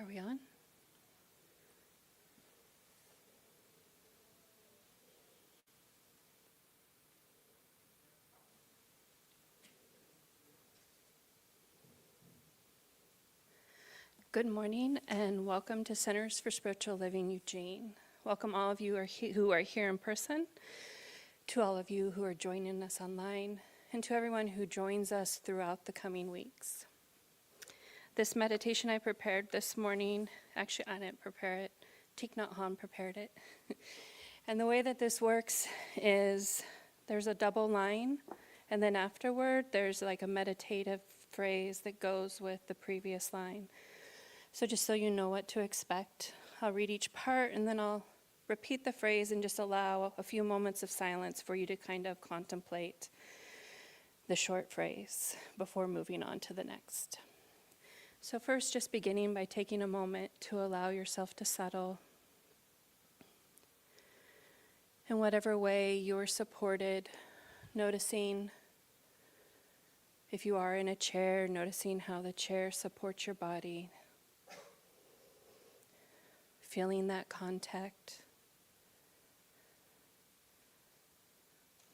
Are we on? Good morning and welcome to Centers for Spiritual Living Eugene. Welcome all of you who are here in person, to all of you who are joining us online, and to everyone who joins us throughout the coming weeks. This meditation I prepared this morning, actually I didn't prepare it, Thich Nhat Hanh prepared it. And the way that this works is there's a double line, and then afterward there's like a meditative phrase that goes with the previous line. So just so you know what to expect, I'll read each part and then I'll repeat the phrase and just allow a few moments of silence for you to kind of contemplate the short phrase before moving on to the next. So first, just beginning by taking a moment to allow yourself to settle. In whatever way you're supported, noticing if you are in a chair, noticing how the chair supports your body, feeling that contact,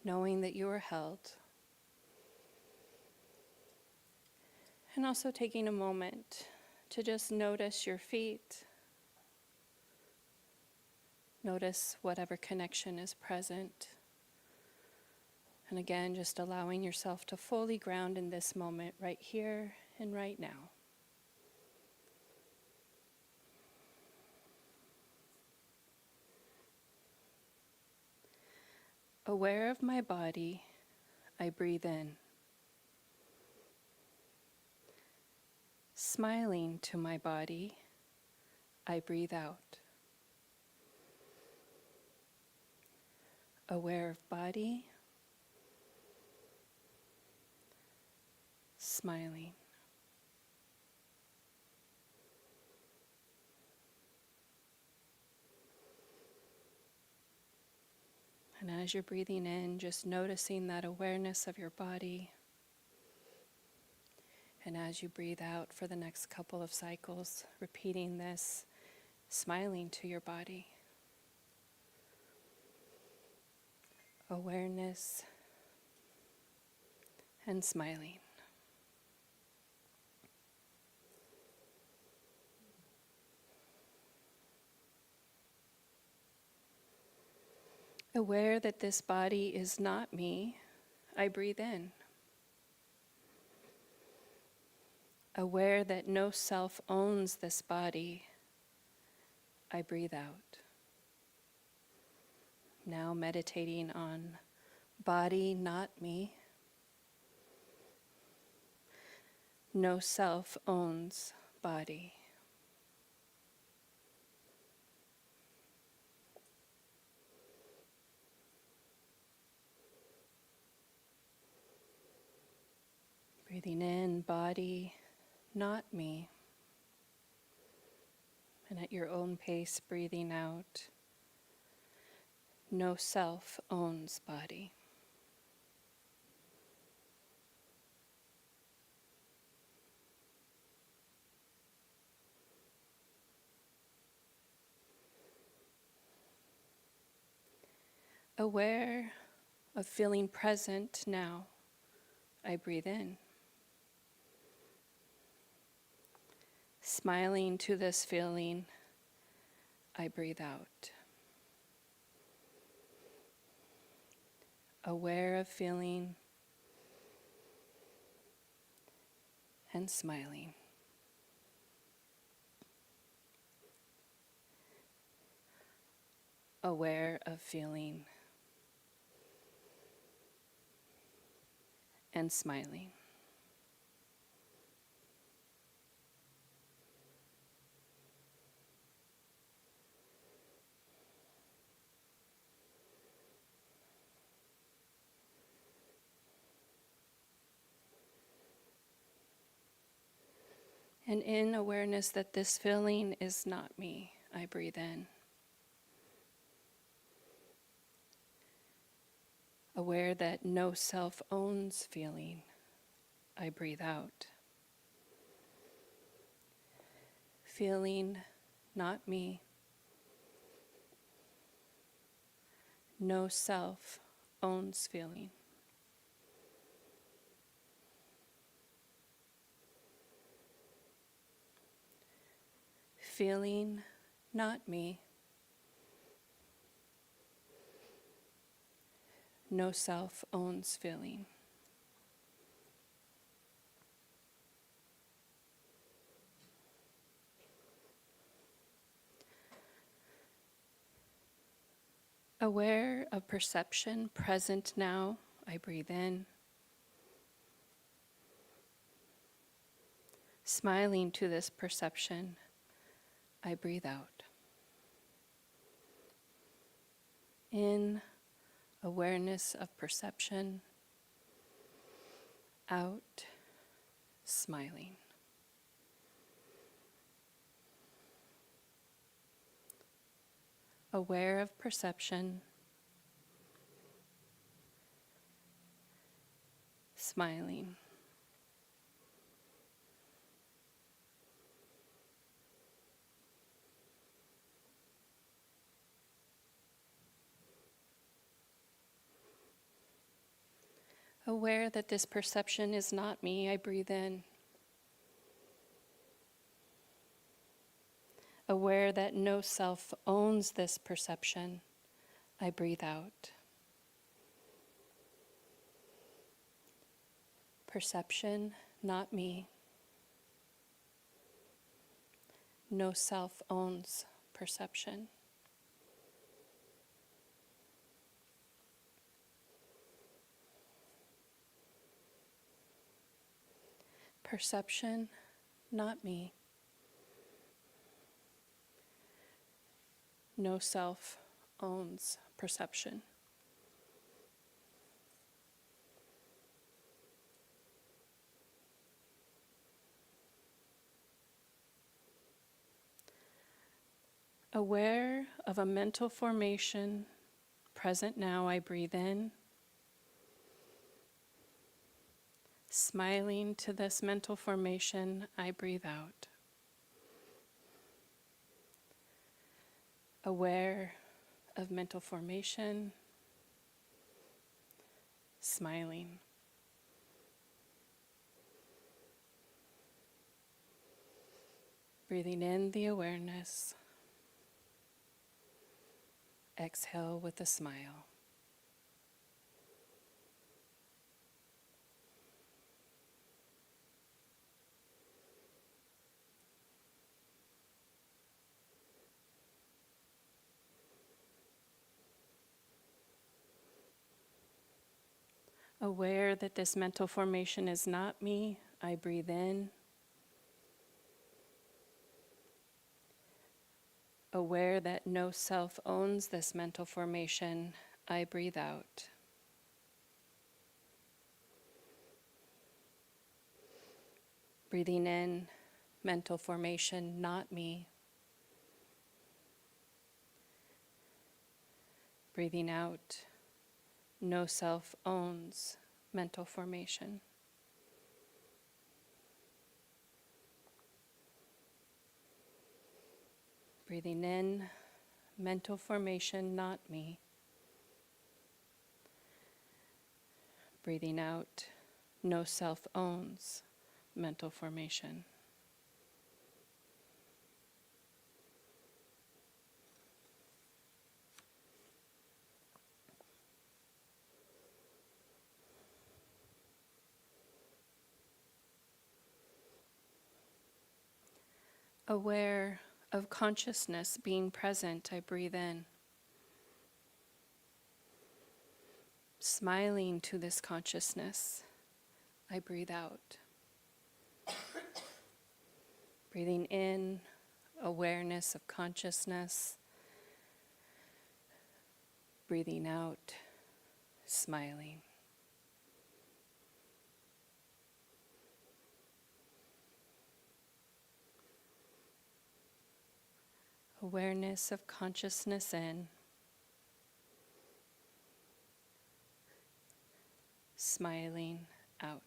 knowing that you are held, and also taking a moment to just notice your feet, notice whatever connection is present, and again, just allowing yourself to fully ground in this moment right here and right now. Aware of my body, I breathe in. Smiling to my body, I breathe out. Aware of body, smiling. And as you're breathing in, just noticing that awareness of your body. And as you breathe out for the next couple of cycles, repeating this, smiling to your body. Awareness and smiling. Aware that this body is not me, I breathe in. Aware that no self owns this body, I breathe out. Now meditating on body, not me. No self owns body. Breathing in, body, not me. And at your own pace, breathing out. No self owns body. Aware of feeling present now, I breathe in. Smiling to this feeling, I breathe out. Aware of feeling and smiling. Aware of feeling and smiling. And in awareness that this feeling is not me, I breathe in. Aware that no self owns feeling, I breathe out. Feeling, not me. No self owns feeling. Feeling, not me. No self owns feeling. Aware of perception present now, I breathe in. Smiling to this perception, I breathe out. In, awareness of perception. Out, smiling. Aware of perception. Smiling. Aware that this perception is not me, I breathe in. Aware that no self owns this perception, I breathe out. Perception, not me. No self owns perception. Perception, not me. No self owns perception. Aware of a mental formation present now, I breathe in. Smiling to this mental formation, I breathe out. Aware of mental formation, smiling. Breathing in the awareness. Exhale with a smile. Aware that this mental formation is not me, I breathe in. Aware that no self owns this mental formation, I breathe out. Breathing in, mental formation, not me. Breathing out, no self owns mental formation. Breathing in, mental formation, not me. Breathing out, no self owns mental formation. Aware of consciousness being present, I breathe in. Smiling to this consciousness, I breathe out. Breathing in, awareness of consciousness. Breathing out, smiling. Awareness of consciousness in. Smiling out.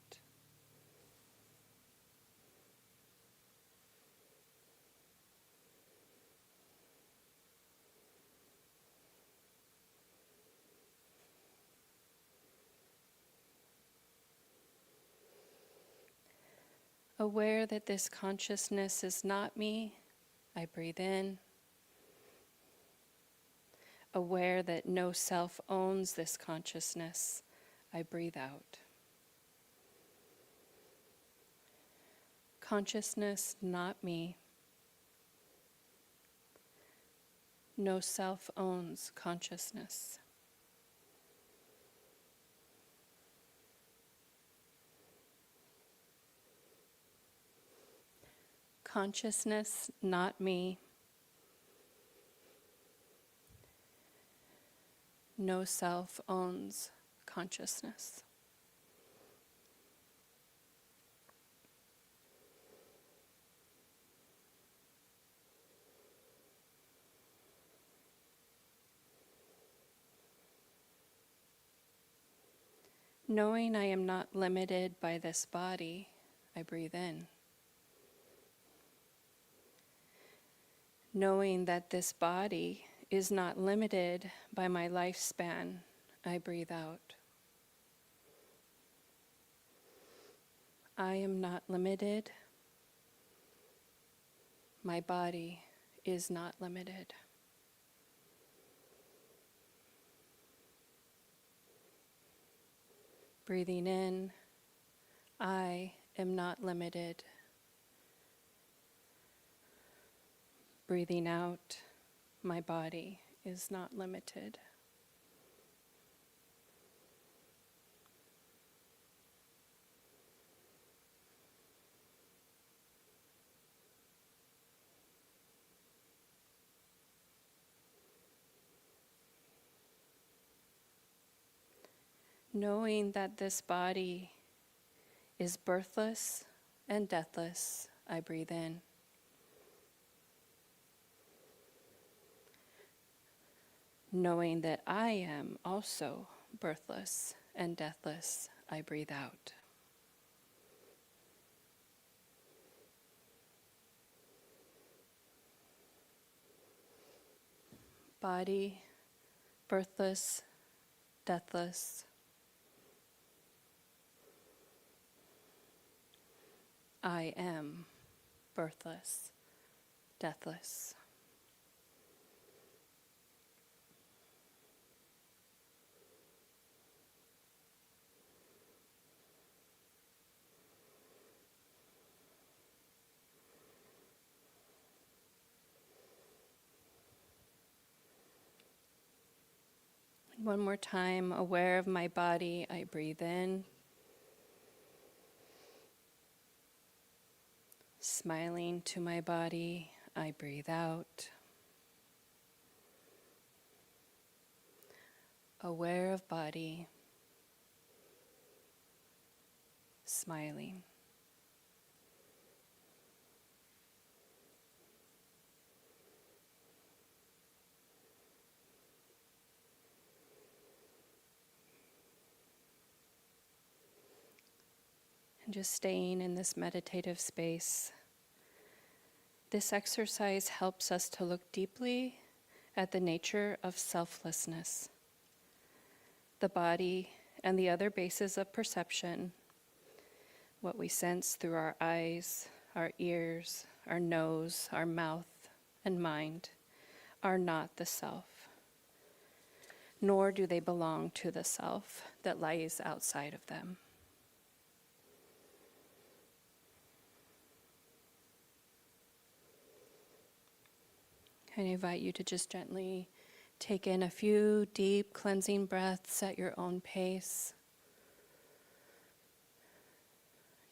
Aware that this consciousness is not me, I breathe in. Aware that no self owns this consciousness, I breathe out. Consciousness not me. No self owns consciousness. Consciousness not me. No self owns consciousness. Knowing I am not limited by this body, I breathe in. Knowing that this body is not limited by my lifespan, I breathe out. I am not limited. My body is not limited. Breathing in, I am not limited. Breathing out, my body is not limited. Knowing that this body is birthless and deathless, I breathe in. Knowing that I am also birthless and deathless, I breathe out. Body, birthless, deathless. I am birthless, deathless. One more time, aware of my body, I breathe in. Smiling to my body, I breathe out. Aware of body, smiling. And just staying in this meditative space. This exercise helps us to look deeply at the nature of selflessness. The body and the other bases of perception, what we sense through our eyes, our ears, our nose, our mouth, and mind, are not the self, nor do they belong to the self that lies outside of them. I invite you to just gently take in a few deep cleansing breaths at your own pace.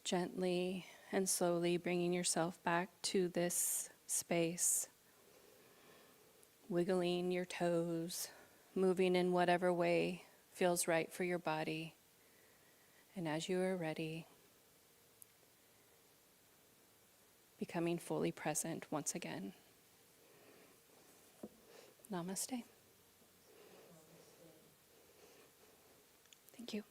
Gently and slowly bringing yourself back to this space. Wiggling your toes, moving in whatever way feels right for your body. And as you are ready, becoming fully present once again. Namaste. Thank you.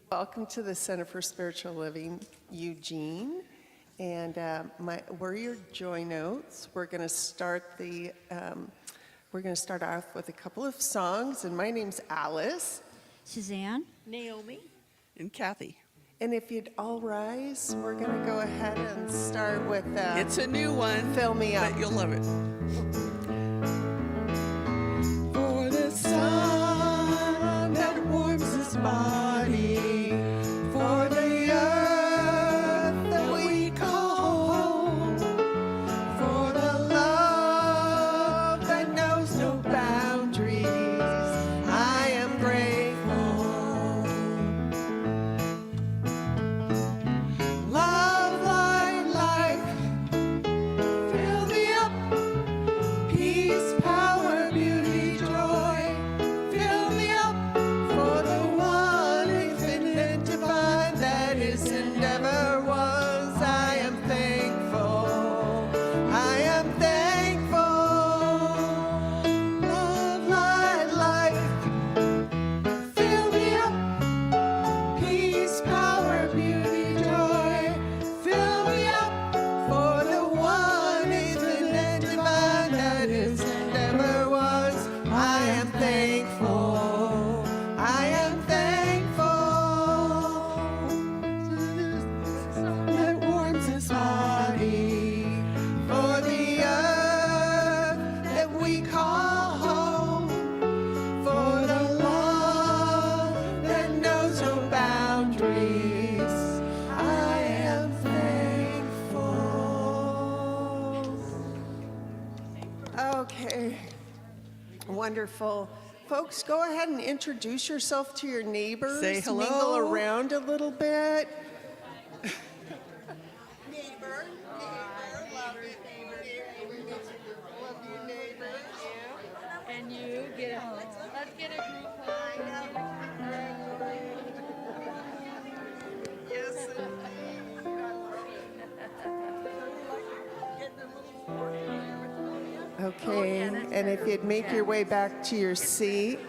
Welcome to the Center for Spiritual Living, Eugene. And where are your joy notes? We're going to start off with a couple of songs. And my name's Alice. Suzanne. Naomi. And Kathy. And if you'd all rise, we're going to go ahead and start with It's a new one. Fill Me Up. But you'll love it. For the sun that warms his body, for the earth that we call home, for the love that knows no boundaries, I am grateful. Love, light, life, fill me up. Peace, power, beauty, joy, fill me up. For the one infinite divine that is and ever was, I am thankful. I am thankful. Love, light, life, fill me up. Peace, power, beauty, joy, fill me up. For the one infinite divine that is and ever was, I am thankful. I am thankful. That warms his body, for the earth that we call home, for the love that knows no boundaries, I am thankful. Okay, wonderful. Folks, go ahead and introduce yourself to your neighbors. Say hello. Mingle around a little bit. Neighbor, love you, neighbor. Love you, neighbor. And you get let's get a group hug. Yes, Okay, and if you'd make your way back to your seat,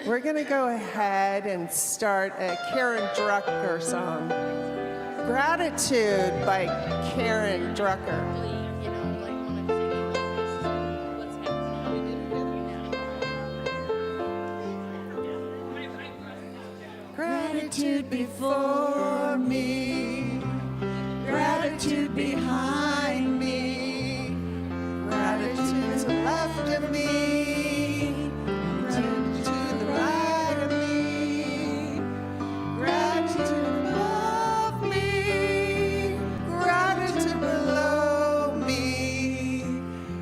we're going to go ahead and start a Karen Drucker song. Gratitude by Karen Drucker. You know, like when I'm thinking about what's happening, we did it now. Gratitude before me, gratitude behind me, gratitude to the left of me, gratitude to the right of me, gratitude above me, gratitude below me,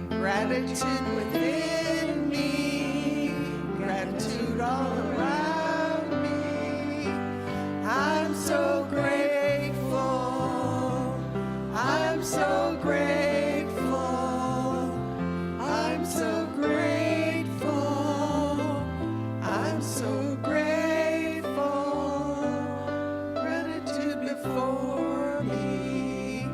gratitude within me, gratitude all around me. I'm so grateful. I'm so grateful. I'm so grateful. I'm so grateful. Gratitude before me.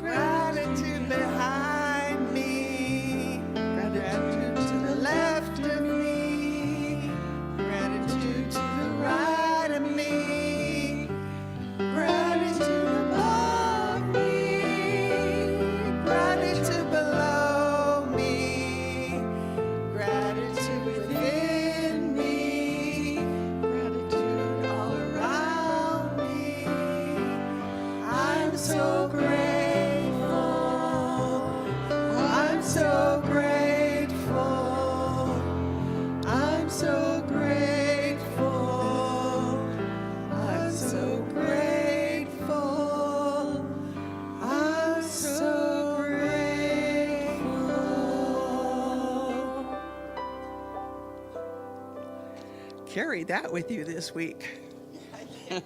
Gratitude behind me. Gratitude to the left of me. Gratitude to the right of me. Gratitude above me, gratitude below me, gratitude within me, gratitude all around me. I'm so grateful. I'm so grateful. I'm so grateful. I'm so grateful. I'm so grateful. Carry that with you this week. Right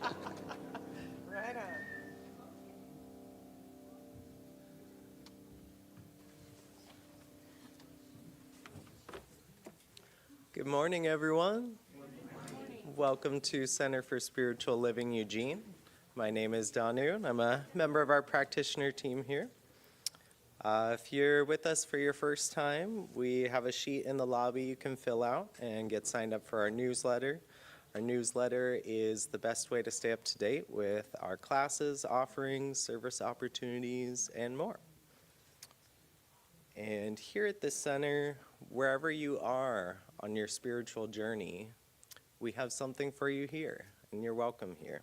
on. Good morning, everyone. Welcome to Center for Spiritual Living Eugene. My name is Danu, and I'm a member of our practitioner team here. If you're with us for your first time, we have a sheet in the lobby you can fill out and get signed up for our newsletter. Our newsletter is the best way to stay up to date with our classes, offerings, service opportunities, and more. And here at this center, wherever you are on your spiritual journey, we have something for you here, and you're welcome here.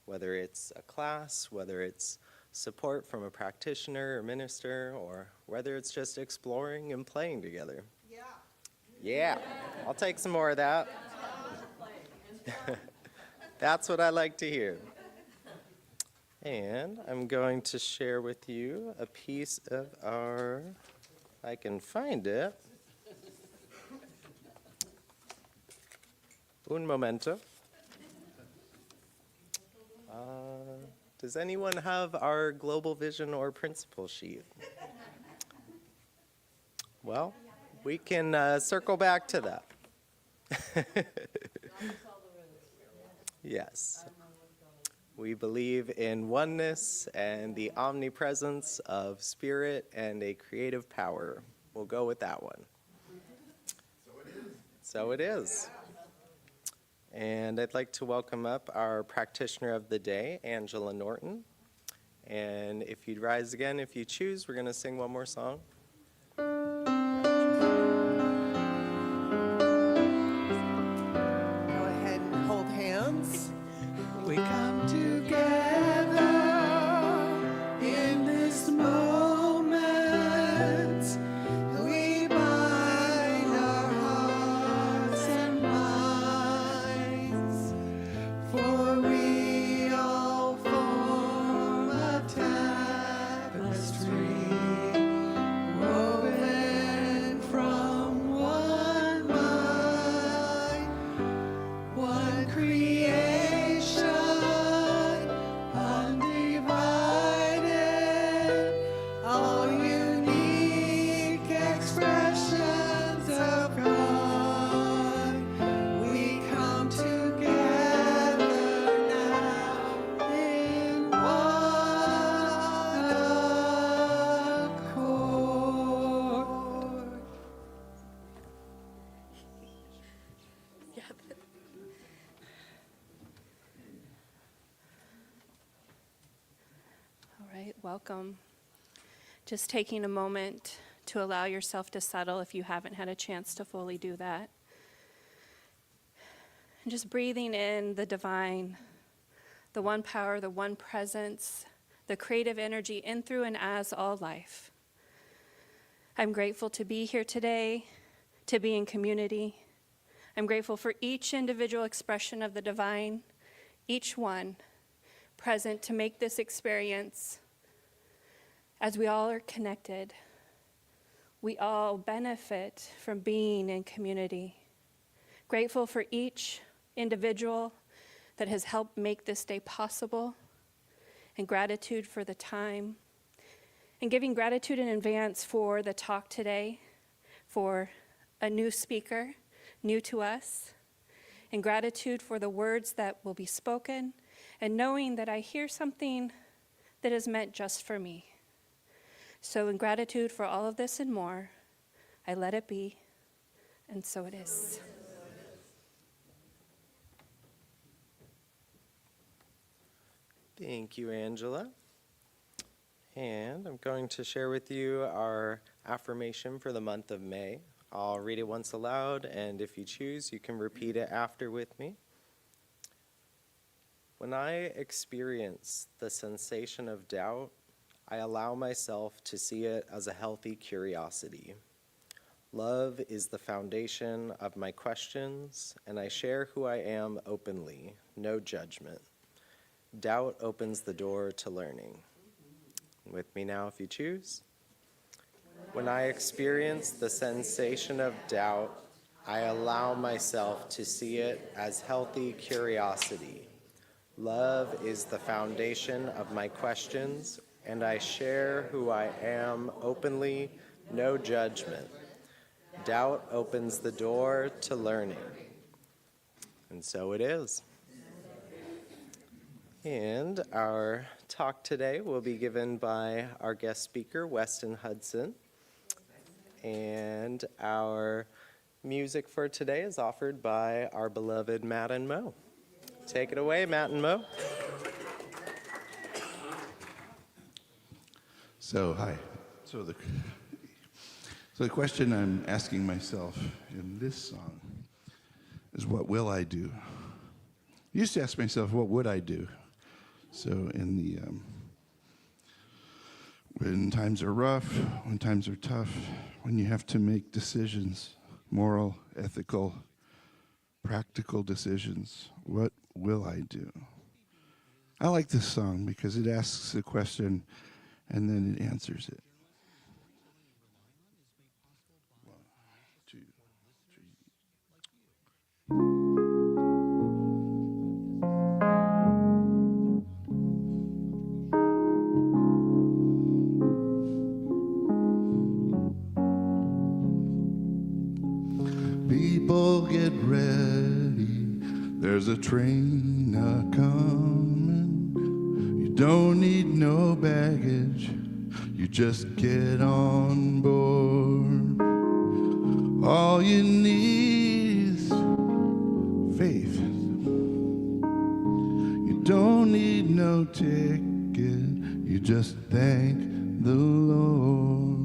Whether it's a class, whether it's support from a practitioner or minister, or whether it's just exploring and playing together. Yeah, I'll take some more of that. That's what I like to hear. And I'm going to share with you a piece of our, if I can find it. Un momento. Does anyone have our global vision or principle sheet? Well, we can circle back to that. Yes. We believe in oneness and the omnipresence of spirit and a creative power. We'll go with that one. So it is. And I'd like to welcome up our practitioner of the day, Angela Norton. And if you'd rise again, if you choose, we're going to sing one more song. Go ahead and hold hands. We come together in this moment. We bind our hearts and minds, for we all form a tapestry woven from one mind, one creation, undivided, all unique expressions of God. We come together now in one accord. All right, welcome. Just taking a moment to allow yourself to settle if you haven't had a chance to fully do that. And just breathing in the divine, the one power, the one presence, the creative energy in, through, and as all life. I'm grateful to be here today, to be in community. I'm grateful for each individual expression of the divine, each one present to make this experience. As we all are connected, we all benefit from being in community. Grateful for each individual that has helped make this day possible, and gratitude for the time, and giving gratitude in advance for the talk today, for a new speaker, new to us, and gratitude for the words that will be spoken, and knowing that I hear something that is meant just for me. So in gratitude for all of this and more, I let it be, and so it is. Thank you, Angela. And I'm going to share with you our affirmation for the month of May. I'll read it once aloud, and if you choose, you can repeat it after with me. When I experience the sensation of doubt, I allow myself to see it as a healthy curiosity. Love is the foundation of my questions, and I share who I am openly, no judgment. Doubt opens the door to learning. With me now, if you choose. When I experience the sensation of doubt, I allow myself to see it as healthy curiosity. Love is the foundation of my questions, and I share who I am openly, no judgment. Doubt opens the door to learning. And so it is. And our talk today will be given by our guest speaker, Weston Hudson. And our Music for today is offered by our beloved Matt and Mo. Take it away, Matt and Mo. So, hi. So the question I'm asking myself in this song is, what will I do? I used to ask myself, what would I do? So in the when times are rough, when times are tough, when you have to make decisions, moral, ethical, practical decisions, what will I do? I like this song because it asks a question and then it answers it. 1, 2, 3. People get ready, there's a train a-coming. You don't need no baggage, you just get on board. All you need is faith. You don't need no ticket, you just thank the Lord.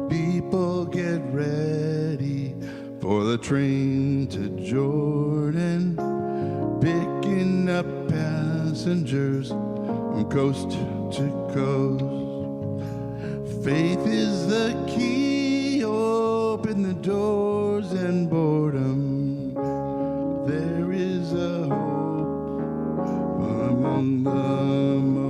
People get ready for the train to Jordan, picking up passengers from coast to coast. Faith is the key, open the doors and boredom. There is a hope among the most.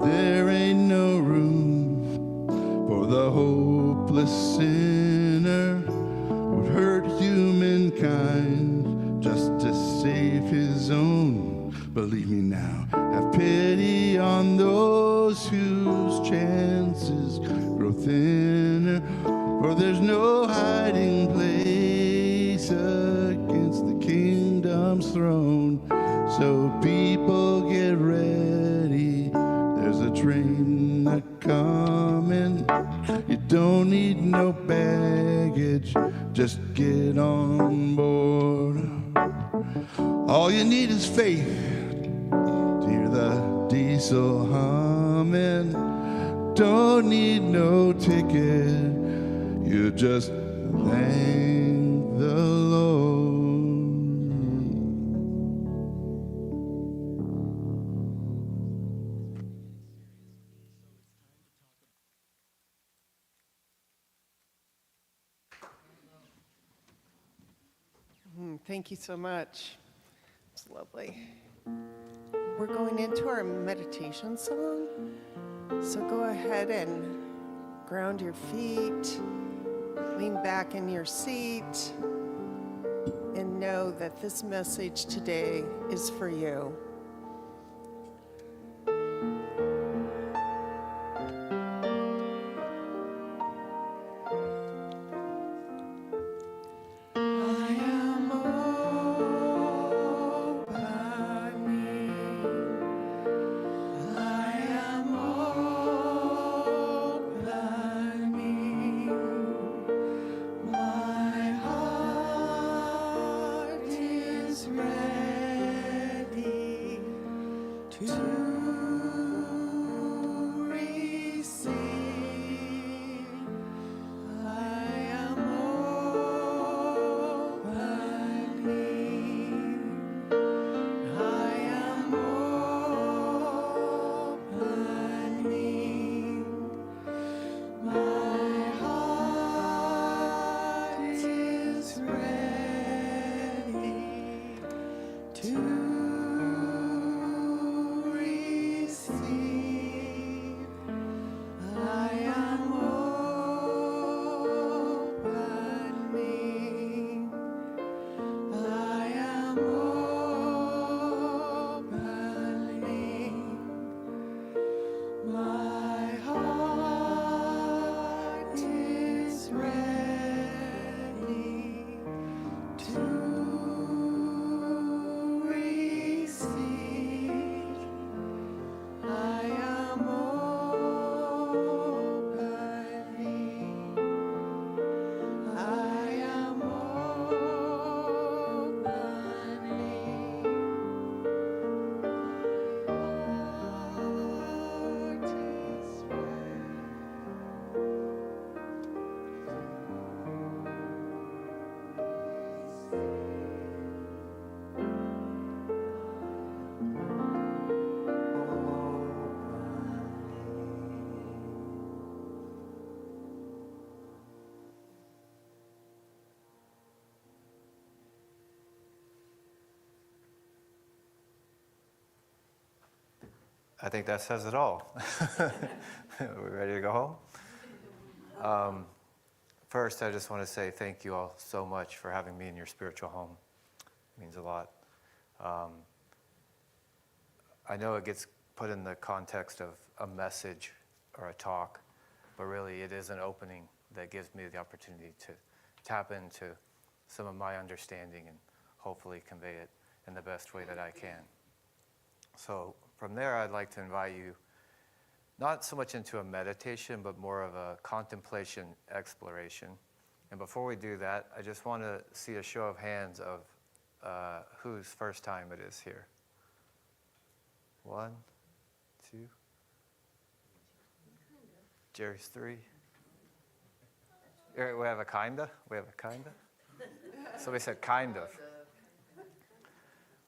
There ain't no room for the hopeless sinner who'd hurt humankind just to save his own. Believe me now, have pity on those whose chances grow thinner, for there's no hiding place against the kingdom's throne. So people get ready, there's a train a-coming. You don't need no baggage, just get on board. All you need is faith to hear the diesel humming. Don't need no ticket, you just thank the Lord. Thank you so much. It's lovely. We're going into our meditation song. So go ahead and ground your feet, lean back in your seat, and know that this message today is for you. Ready. to receive. I am opening. I am opening. My heart is ready to receive. I am opening. I am opening. Heart is I think that says it all. Are we ready to go home? First, I just want to say thank you all so much for having me in your spiritual home. It means a lot. I know it gets put in the context of a message or a talk, but really it is an opening that gives me the opportunity to tap into some of my understanding and hopefully convey it in the best way that I can. So from there, I'd like to invite you not so much into a meditation, but more of a contemplation exploration. And before we do that, I just want to see a show of hands of whose first time it is here. 1, 2. Jerry's 3. Here, we have a kinda? We have a kinda? Somebody said kind of.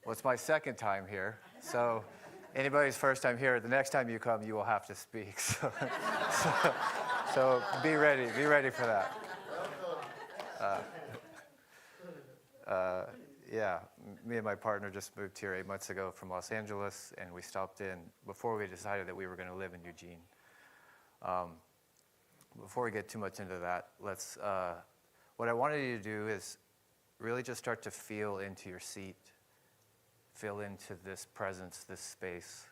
Well, it's my second time here, so anybody's first time here, the next time you come, you will have to speak. So be ready for that. Yeah, me and my partner just moved here 8 months ago from Los Angeles, and we stopped in before we decided that we were going to live in Eugene. Before we get too much into that, what I wanted you to do is really just start to feel into your seat, feel into this presence, this space,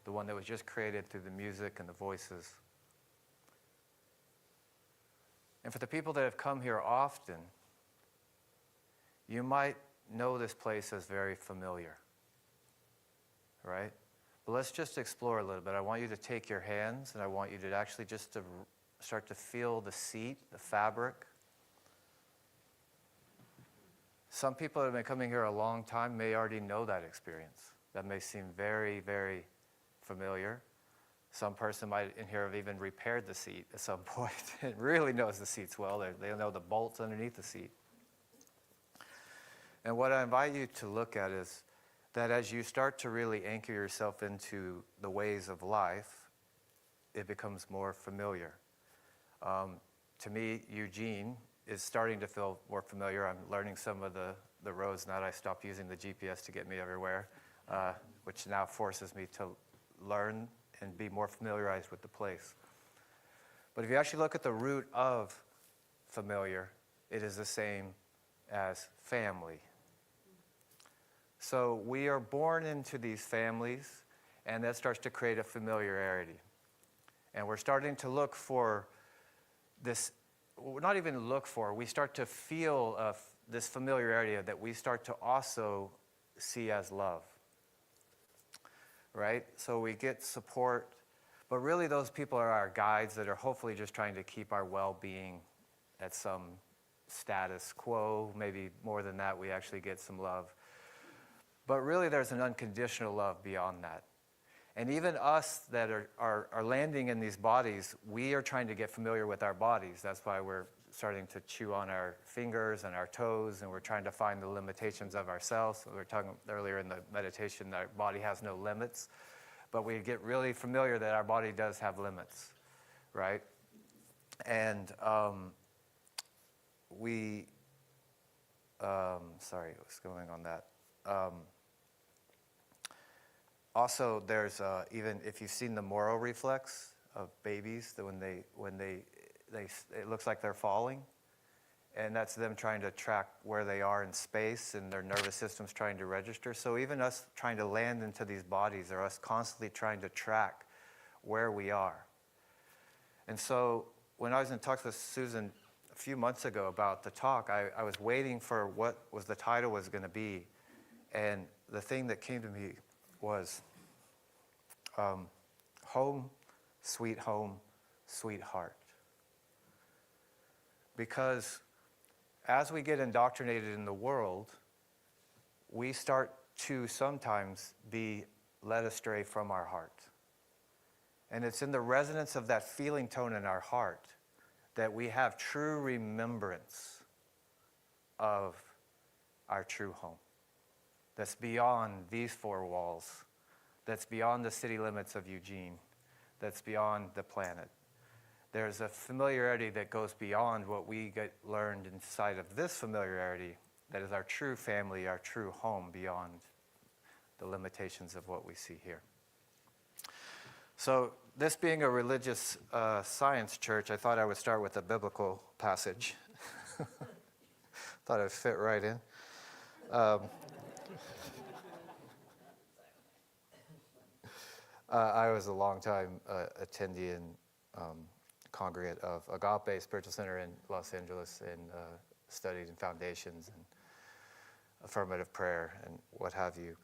the one that was just created through the music and the voices. And for the people that have come here often, you might know this place as very familiar, right? But let's just explore a little bit. I want you to take your hands, and I want you to actually just to start to feel the seat, the fabric. Some people that have been coming here a long time may already know that experience. That may seem very, very familiar. Some person might in here have even repaired the seat at some point and really knows the seats well. They know the bolts underneath the seat. And what I invite you to look at is that as you start to really anchor yourself into the ways of life, it becomes more familiar. To me, Eugene is starting to feel more familiar. I'm learning some of the roads now that I stopped using the GPS to get me everywhere, which now forces me to learn and be more familiarized with the place. But if you actually look at the root of familiar, it is the same as family. So we are born into these families, and that starts to create a familiarity. And we're starting to look for this, not even look for, we start to feel this familiarity that we start to also see as love, right? So we get support, but really those people are our guides that are hopefully just trying to keep our well-being at some status quo. Maybe more than that, we actually get some love. But really there's an unconditional love beyond that. And even us that are landing in these bodies, we are trying to get familiar with our bodies. That's why we're starting to chew on our fingers and our toes, and we're trying to find the limitations of ourselves. We were talking earlier in the meditation that our body has no limits, but we get really familiar that our body does have limits, right? And sorry, what's going on that? Also, there's even if you've seen the Moro reflex of babies, that when they it looks like they're falling, and that's them trying to track where they are in space, and their nervous system's trying to register. So even us trying to land into these bodies, or us constantly trying to track where we are. And so when I was in talks with Susan a few months ago about the talk, I was waiting for what was the title was going to be, and the thing that came to me was home, sweetheart. Because as we get indoctrinated in the world, we start to sometimes be led astray from our heart. And it's in the resonance of that feeling tone in our heart that we have true remembrance of our true home. That's beyond these four walls, that's beyond the city limits of Eugene, that's beyond the planet. There's a familiarity that goes beyond what we get learned inside of this familiarity, that is our true family, our true home, beyond the limitations of what we see here. So this being a religious science church, I thought I would start with a biblical passage. Thought it would fit right in. I was a long-time attendee and congregant of Agape Spiritual Center in Los Angeles, and studied in foundations and affirmative prayer and what have you.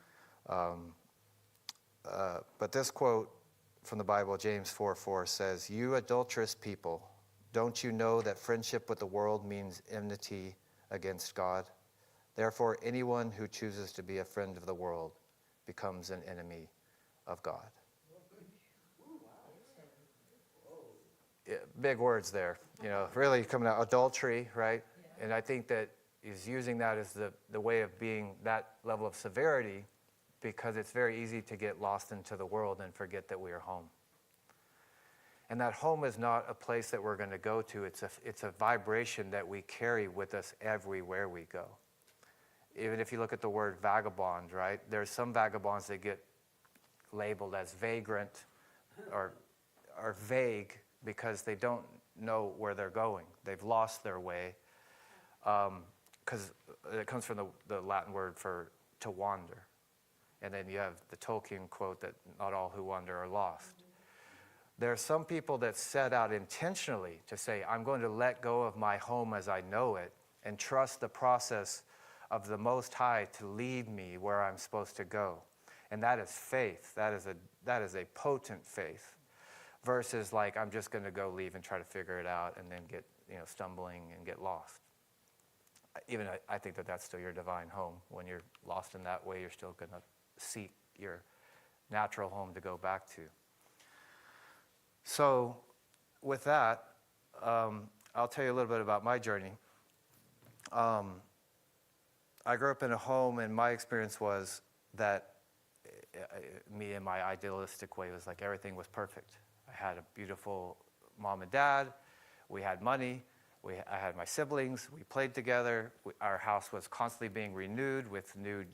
But this quote from the Bible, James 4:4 says, "You adulterous people, don't you know that friendship with the world means enmity against God? Therefore, anyone who chooses to be a friend of the world becomes an enemy of God." Yeah, big words there, really coming out, adultery, right? Yeah. And I think that he's using that as the way of being that level of severity, because it's very easy to get lost into the world and forget that we are home. And that home is not a place that we're going to go to. It's a vibration that we carry with us everywhere we go. Even if you look at the word vagabond, right? There's some vagabonds that get labeled as vagrant or vague because they don't know where they're going. They've lost their way, because it comes from the Latin word for to wander. And then you have the Tolkien quote that not all who wander are lost. There are some people that set out intentionally to say, I'm going to let go of my home as I know it and trust the process of the Most High to lead me where I'm supposed to go. And that is faith. That is a potent faith. Versus like, I'm just going to go leave and try to figure it out and then get stumbling and get lost. Even I think that that's still your divine home. When you're lost in that way, you're still going to seek your natural home to go back to. So with that, I'll tell you a little bit about my journey. I grew up in a home, and my experience was that me in my idealistic way was like everything was perfect. I had a beautiful mom and dad. We had money. I had my siblings. We played together. Our house was constantly being renewed with new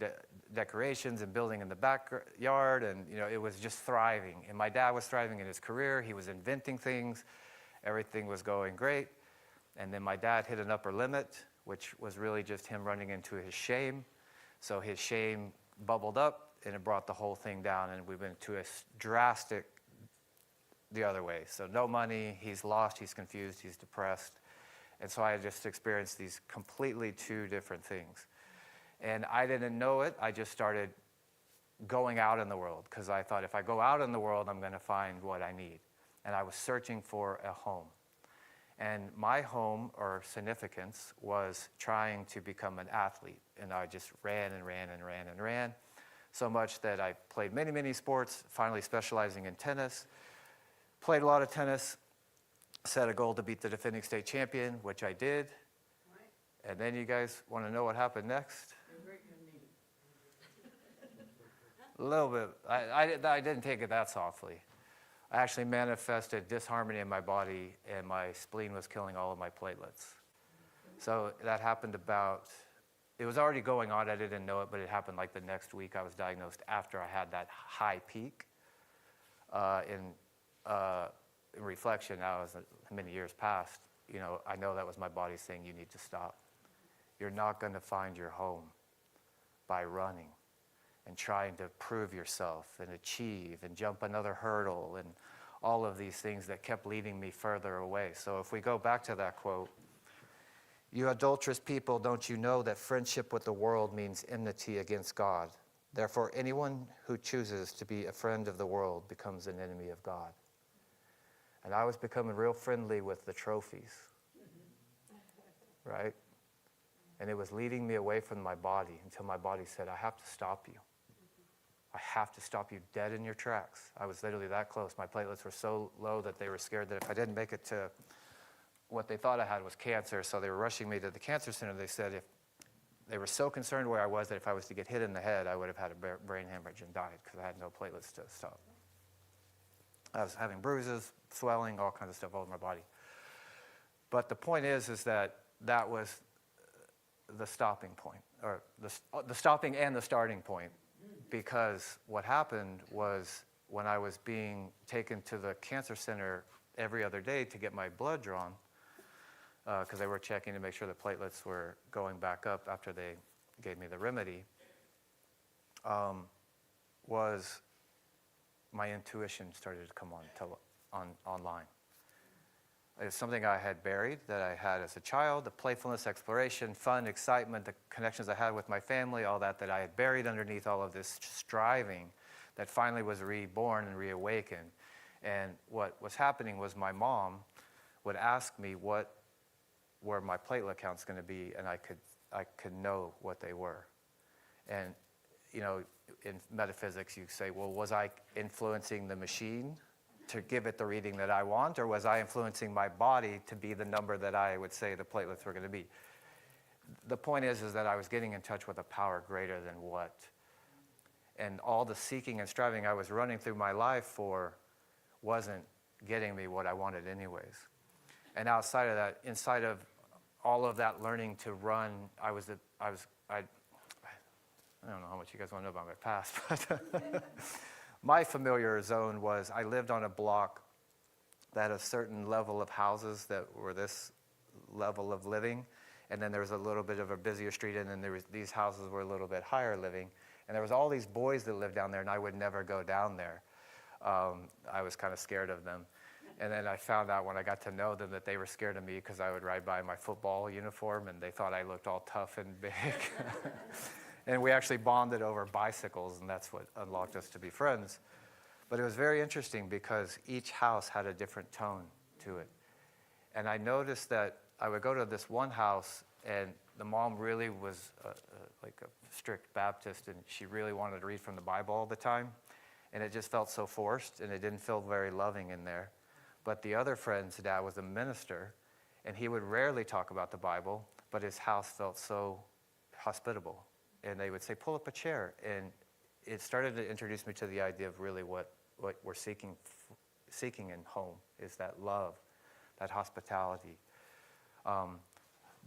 decorations and building in the backyard, and it was just thriving. And my dad was thriving in his career. He was inventing things. Everything was going great. And then my dad hit an upper limit, which was really just him running into his shame. So his shame bubbled up, and it brought the whole thing down, and we went to a drastic the other way. So no money, he's lost, he's confused, he's depressed. And so I just experienced these completely two different things. And I didn't know it. I just started going out in the world, because I thought if I go out in the world, I'm going to find what I need. And I was searching for a home. And my home, or significance, was trying to become an athlete. And I just ran and ran and ran and ran, so much that I played many, many sports, finally specializing in tennis. Played a lot of tennis, set a goal to beat the defending state champion, which I did. And then you guys want to know what happened next? A little bit. I didn't take it that softly. I actually manifested disharmony in my body, and my spleen was killing all of my platelets. So that happened about it was already going on. I didn't know it, but it happened like the next week. I was diagnosed after I had that high peak. In reflection, now as many years passed, I know that was my body saying, you need to stop. You're not going to find your home by running and trying to prove yourself and achieve and jump another hurdle and all of these things that kept leading me further away. So if we go back to that quote, you adulterous people, don't you know that friendship with the world means enmity against God? Therefore, anyone who chooses to be a friend of the world becomes an enemy of God. And I was becoming real friendly with the trophies, right? And it was leading me away from my body until my body said, I have to stop you. I have to stop you dead in your tracks. I was literally that close. My platelets were so low that they were scared that if I didn't make it to what they thought I had was cancer, so they were rushing me to the cancer center. They said if they were so concerned where I was that if I was to get hit in the head, I would have had a brain hemorrhage and died because I had no platelets to stop. I was having bruises, swelling, all kinds of stuff all over my body. But the point is that was the stopping point, or the stopping and the starting point, because what happened was when I was being taken to the cancer center every other day to get my blood drawn, because they were checking to make sure the platelets were going back up after they gave me the remedy, was my intuition started to come online. It's something I had buried, that I had as a child, the playfulness, exploration, fun, excitement, the connections I had with my family, all that I had buried underneath all of this striving that finally was reborn and reawakened. And what was happening was my mom would ask me what were my platelet counts going to be, and I could know what they were. And in metaphysics, you say, well, was I influencing the machine to give it the reading that I want, or was I influencing my body to be the number that I would say the platelets were going to be? The point is that I was getting in touch with a power greater than what. And all the seeking and striving I was running through my life for wasn't getting me what I wanted anyways. And outside of that, inside of all of that learning to run, I don't know how much you guys want to know about my past, but my familiar zone was I lived on a block that had a certain level of houses that were this level of living, and then there was a little bit of a busier street, and then these houses were a little bit higher living, and there was all these boys that lived down there, and I would never go down there. I was kind of scared of them. And then I found out when I got to know them that they were scared of me because I would ride by in my football uniform, and they thought I looked all tough and big. And we actually bonded over bicycles, and that's what unlocked us to be friends. But it was very interesting because each house had a different tone to it. And I noticed that I would go to this one house, and the mom really was like a strict Baptist, and she really wanted to read from the Bible all the time. And it just felt so forced, and it didn't feel very loving in there. But the other friend's dad was a minister, and he would rarely talk about the Bible, but his house felt so hospitable. And they would say, pull up a chair. And it started to introduce me to the idea of really what we're seeking in home is that love, that hospitality.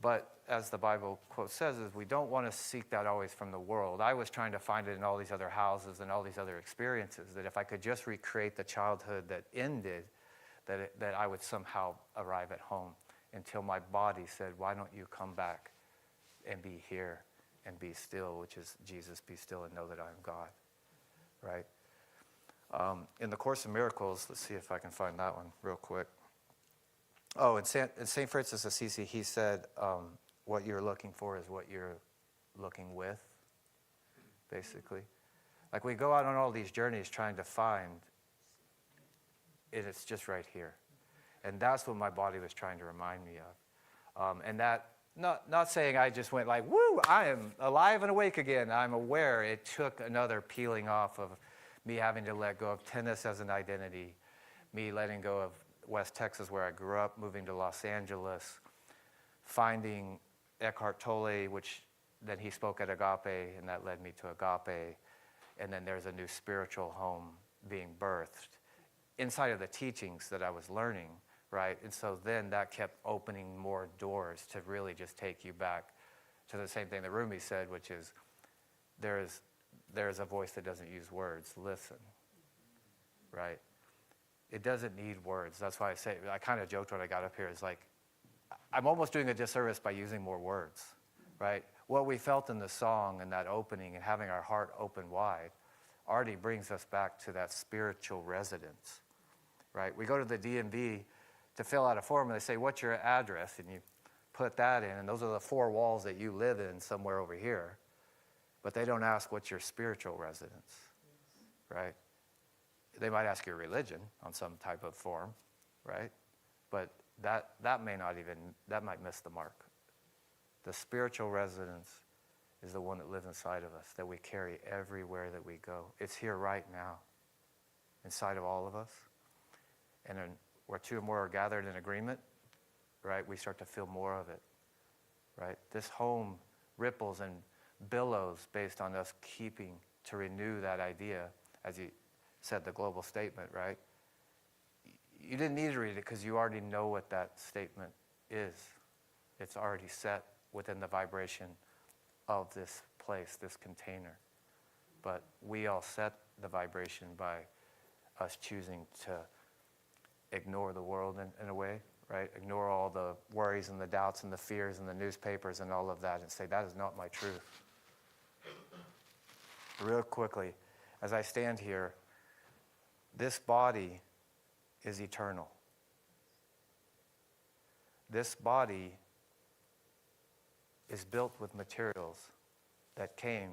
But as the Bible quote says, is we don't want to seek that always from the world. I was trying to find it in all these other houses and all these other experiences, that if I could just recreate the childhood that ended, that I would somehow arrive at home, until my body said, why don't you come back and be here and be still, which is Jesus, be still and know that I am God, right? In the Course in Miracles, let's see if I can find that one real quick. Oh, in St. Francis of Assisi, he said, what you're looking for is what you're looking with, basically. Like we go out on all these journeys trying to find, and it's just right here. And that's what my body was trying to remind me of. And that, not saying I just went like, woo, I am alive and awake again. I'm aware it took another peeling off of me having to let go of tennis as an identity, me letting go of West Texas where I grew up, moving to Los Angeles, finding Eckhart Tolle, which then he spoke at Agape, and that led me to Agape. And then there's a new spiritual home being birthed inside of the teachings that I was learning, right? And so then that kept opening more doors to really just take you back to the same thing that Rumi said, which is there is a voice that doesn't use words. Listen, right? It doesn't need words. That's why I kind of joked when I got up here. It's like, I'm almost doing a disservice by using more words, right? What we felt in the song and that opening and having our heart open wide already brings us back to that spiritual residence, right? We go to the DMV to fill out a form and they say, what's your address? And you put that in, and those are the 4 walls that you live in somewhere over here. But they don't ask what's your spiritual residence, right? They might ask your religion on some type of form, right? But that might miss the mark. The spiritual residence is the one that lives inside of us, that we carry everywhere that we go. It's here right now, inside of all of us. And then where 2 or more are gathered in agreement, right, we start to feel more of it, right? This home ripples and billows based on us keeping to renew that idea, as you said, the global statement, right? You didn't need to read it because you already know what that statement is. It's already set within the vibration of this place, this container. But we all set the vibration by us choosing to ignore the world in a way, right? Ignore all the worries and the doubts and the fears and the newspapers and all of that and say, that is not my truth. Real quickly, as I stand here, this body is eternal. This body is built with materials that came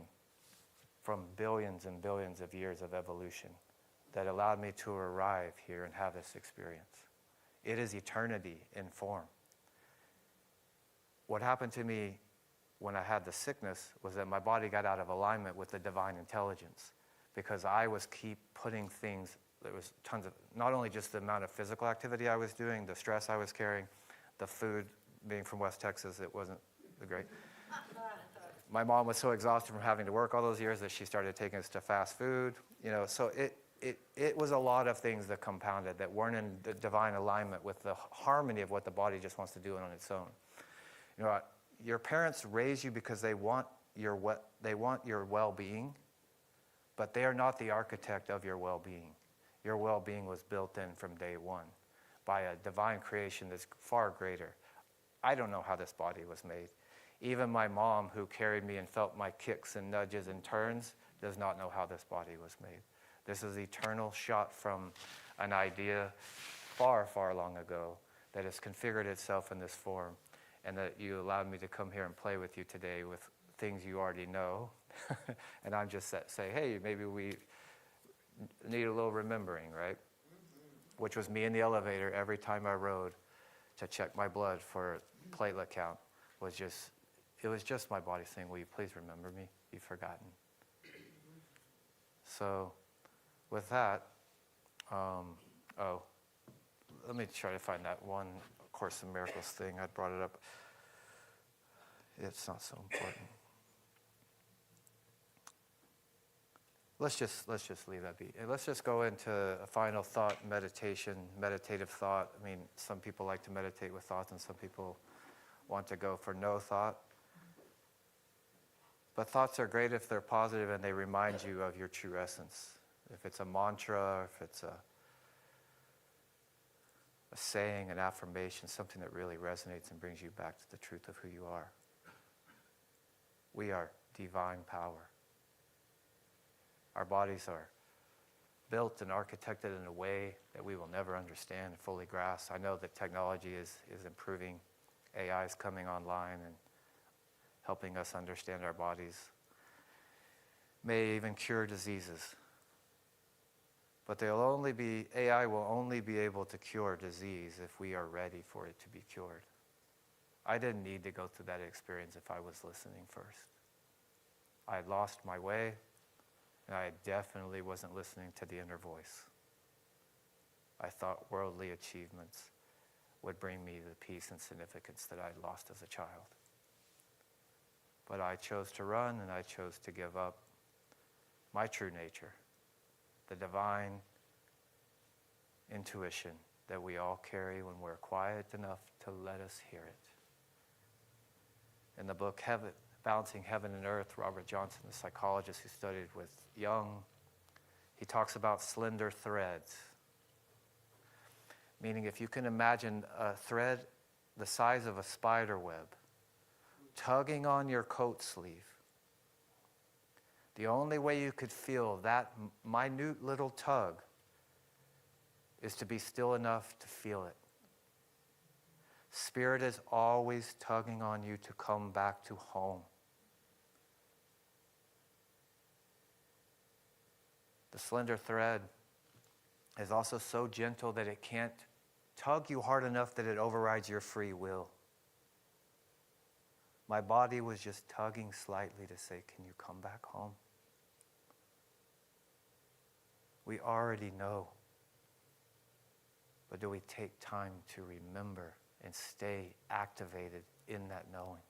from billions and billions of years of evolution that allowed me to arrive here and have this experience. It is eternity in form. What happened to me when I had the sickness was that my body got out of alignment with the divine intelligence because I was keep putting things, there was tons of, not only just the amount of physical activity I was doing, the stress I was carrying, the food, being from West Texas, it wasn't great. My mom was so exhausted from having to work all those years that she started taking us to fast food, so it was a lot of things that compounded that weren't in the divine alignment with the harmony of what the body just wants to do on its own. Your parents raise you because they want your well-being, but they are not the architect of your well-being. Your well-being was built in from day one by a divine creation that's far greater. I don't know how this body was made. Even my mom, who carried me and felt my kicks and nudges and turns, does not know how this body was made. This is eternal, shot from an idea far, far long ago that has configured itself in this form, and that you allowed me to come here and play with you today with things you already know. And I'm just say, hey, maybe we need a little remembering, right? Which was me in the elevator every time I rode to check my blood for platelet count. It was just my body saying, will you please remember me? You've forgotten. So with that, let me try to find that one Course in Miracles thing. I brought it up. It's not so important. Let's just leave that be. And let's just go into a final thought, meditative thought. I mean, some people like to meditate with thoughts, and some people want to go for no thought. But thoughts are great if they're positive and they remind you of your true essence. If it's a mantra, if it's a saying, an affirmation, something that really resonates and brings you back to the truth of who you are. We are divine power. Our bodies are built and architected in a way that we will never understand and fully grasp. I know that technology is improving. AI is coming online and helping us understand our bodies. May even cure diseases. But AI will only be able to cure disease if we are ready for it to be cured. I didn't need to go through that experience if I was listening first. I had lost my way, and I definitely wasn't listening to the inner voice. I thought worldly achievements would bring me the peace and significance that I had lost as a child. But I chose to run, and I chose to give up my true nature, the divine intuition that we all carry when we're quiet enough to let us hear it. In the book Balancing Heaven and Earth, Robert Johnson, the psychologist who studied with Jung, he talks about slender threads. Meaning if you can imagine a thread the size of a spider web tugging on your coat sleeve, the only way you could feel that minute little tug is to be still enough to feel it. Spirit is always tugging on you to come back to home. The slender thread is also so gentle that it can't tug you hard enough that it overrides your free will. My body was just tugging slightly to say, can you come back home? We already know. But do we take time to remember and stay activated in that knowing?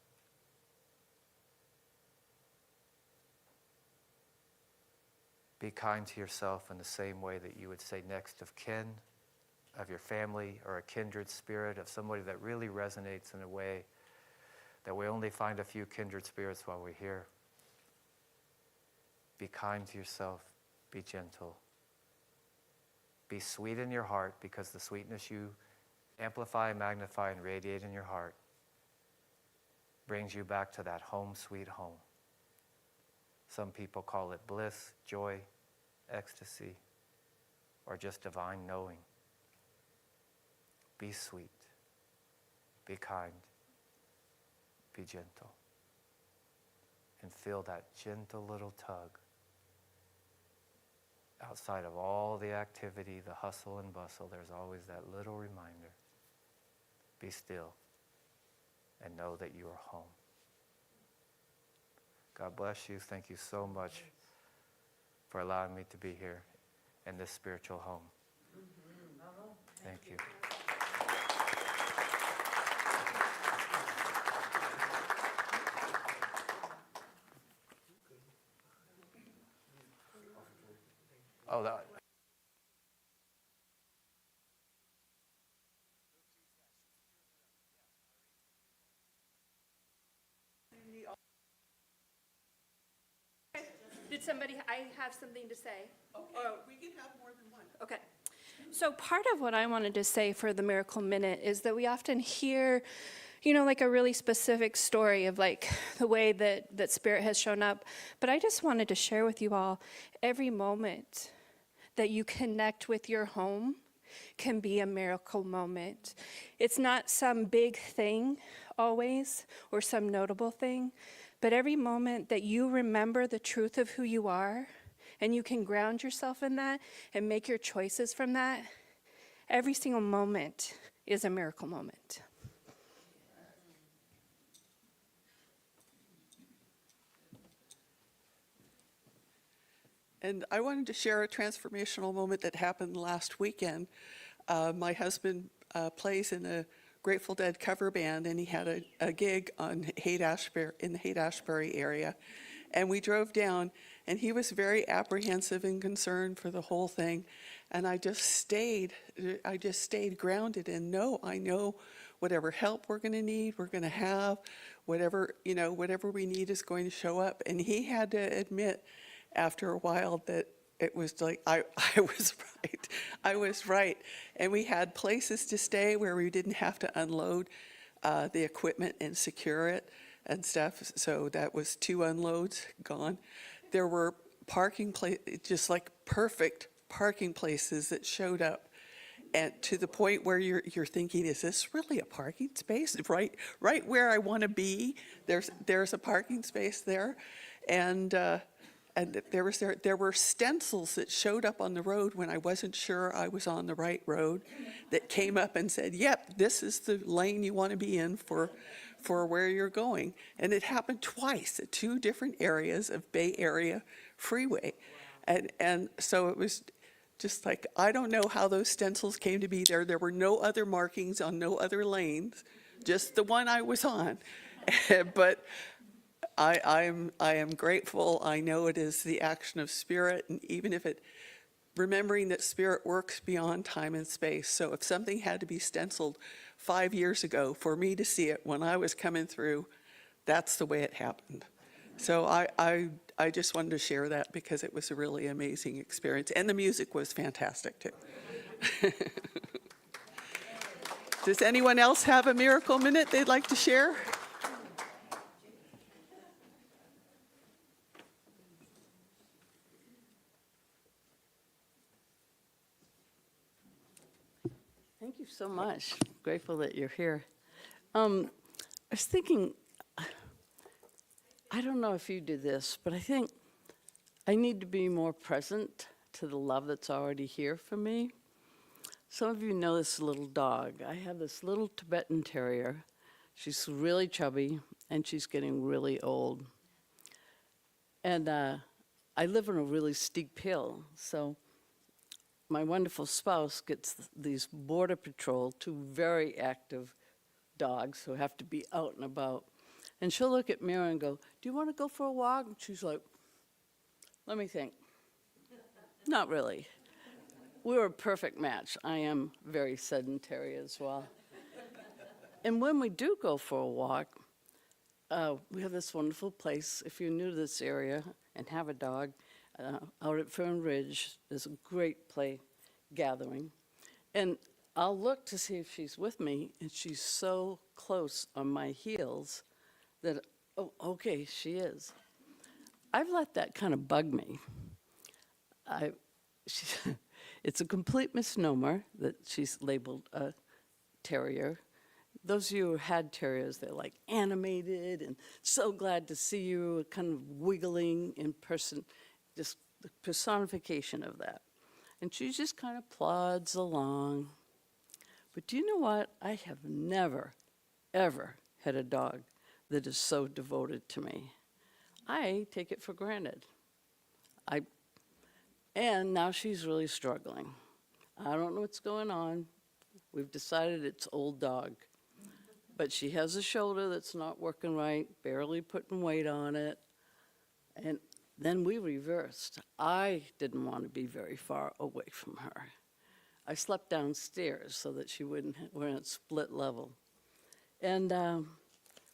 Be kind to yourself in the same way that you would say next of kin, of your family, or a kindred spirit, of somebody that really resonates in a way that we only find a few kindred spirits while we're here. Be kind to yourself. Be gentle. Be sweet in your heart, because the sweetness you amplify, magnify, and radiate in your heart brings you back to that home sweet home. Some people call it bliss, joy, ecstasy, or just divine knowing. Be sweet. Be kind. Be gentle. And feel that gentle little tug. Outside of all the activity, the hustle and bustle, there's always that little reminder. Be still and know that you are home. God bless you. Thank you so much for allowing me to be here in this spiritual home. Thank you. Oh, that. Did somebody, I have something to say. Okay, we can have more than one. Okay. So part of what I wanted to say for the Miracle Minute is that we often hear, like a really specific story of like the way that Spirit has shown up. But I just wanted to share with you all, every moment that you connect with your home can be a miracle moment. It's not some big thing always, or some notable thing, but every moment that you remember the truth of who you are, and you can ground yourself in that and make your choices from that, every single moment is a miracle moment. And I wanted to share a transformational moment that happened last weekend. My husband plays in a Grateful Dead cover band, and he had a gig on in the Haight-Ashbury area. And we drove down, and he was very apprehensive and concerned for the whole thing. And I just stayed grounded and I know whatever help we're going to need, we're going to have, whatever we need is going to show up. And he had to admit after a while that it was like, I was right. And we had places to stay where we didn't have to unload the equipment and secure it and stuff. So that was 2 unloads gone. There were just like perfect parking places that showed up, and to the point where you're thinking, is this really a parking space? Right where I want to be, there's a parking space there. And there were stencils that showed up on the road when I wasn't sure I was on the right road, that came up and said, yep, this is the lane you want to be in for where you're going. And it happened twice at 2 different areas of Bay Area Freeway. And so it was just like, I don't know how those stencils came to be there. There were no other markings on no other lanes, just the one I was on. But I am grateful. I know it is the action of Spirit, and even if remembering that Spirit works beyond time and space. So if something had to be stenciled 5 years ago for me to see it when I was coming through, that's the way it happened. So I just wanted to share that because it was a really amazing experience. And the music was fantastic too. Does anyone else have a miracle minute they'd like to share? Thank you so much. Grateful that you're here. I was thinking, I don't know if you do this, but I think I need to be more present to the love that's already here for me. Some of you know this little dog. I have this little Tibetan Terrier. She's really chubby, and she's getting really old. And I live on a really steep hill, so my wonderful spouse gets these Border Patrol, two very active dogs who have to be out and about. And she'll look at Mira and go, "Do you want to go for a walk?" And she's like, "Let me think." Not really. We're a perfect match. I am very sedentary as well. And when we do go for a walk, we have this wonderful place. If you're new to this area and have a dog, out at Fern Ridge, there's a great play gathering. And I'll look to see if she's with me, and she's so close on my heels that, oh, okay, she is. I've let that kind of bug me. It's a complete misnomer that she's labeled a terrier. Those of you who had terriers, they're like animated and so glad to see you, kind of wiggling in person, just the personification of that. And she just kind of plods along. But do you know what? I have never, ever had a dog that is so devoted to me. I take it for granted. And now she's really struggling. I don't know what's going on. We've decided it's old dog. But she has a shoulder that's not working right, barely putting weight on it. And then we reversed. I didn't want to be very far away from her. I slept downstairs so that we're at split level. And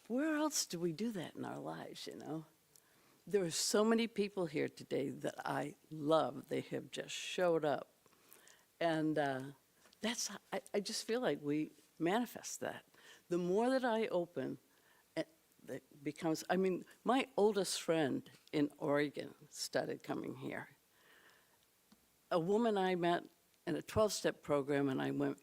where else do we do that in our lives, you know? There are so many people here today that I love. They have just showed up. And I just feel like we manifest that. The more that I open, it becomes, my oldest friend in Oregon started coming here. A woman I met in a 12-step program, and I went,